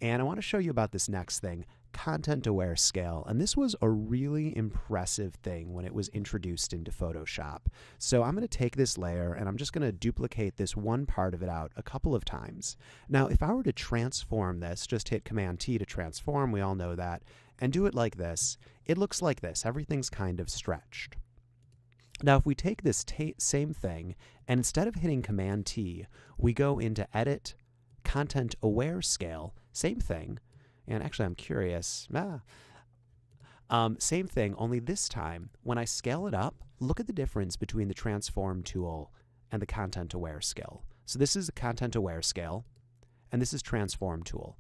And I want to show you about this next thing, content aware scale. And this was a really impressive thing when it was introduced into Photoshop. So I'm going to take this layer and I'm just going to duplicate this one part of it out a couple of times. Now, if I were to transform this, just hit Command T to transform, we all know that, and do it like this, it looks like this. Everything's kind of stretched. Now, if we take this same thing, and instead of hitting Command T, we go into Edit, Content Aware Scale, same thing, and actually I'm curious, same thing, only this time, when I scale it up, look at the difference between the Transform tool and the Content Aware scale. So this is a Content Aware scale, and this is Transform tool.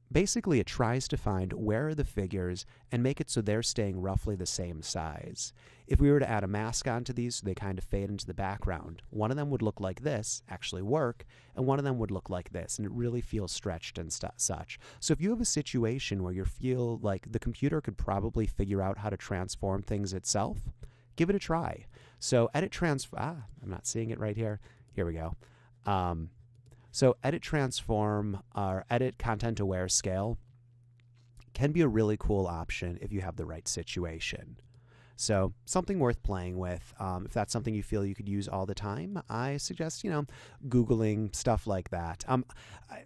Basically, it tries to find where are the figures and make it so they're staying roughly the same size. If we were to add a mask onto these so they kind of fade into the background, one of them would look like this, actually work, and one of them would look like this, and it really feels stretched and such. So if you have a situation where you feel like the computer could probably figure out how to transform things itself, give it a try. So I'm not seeing it right here. Here we go. So Edit Transform or Edit Content Aware Scale can be a really cool option if you have the right situation. So something worth playing with. If that's something you feel you could use all the time, I suggest, Googling stuff like that.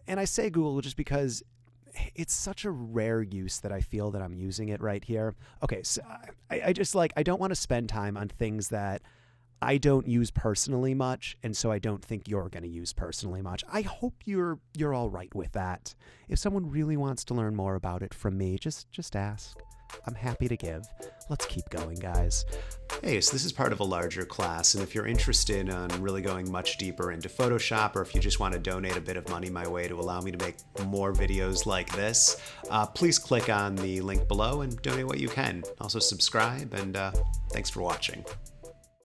And I say Google just because it's such a rare use that I feel that I'm using it right here. Okay, so I just I don't want to spend time on things that I don't use personally much, and so I don't think you're going to use personally much. I hope you're all right with that. If someone really wants to learn more about it from me, just ask. I'm happy to give. Let's keep going, guys. Hey, so this is part of a larger class, and if you're interested in really going much deeper into Photoshop, or if you just want to donate a bit of money my way to allow me to make more videos like this, please click on the link below and donate what you can. Also subscribe, and thanks for watching.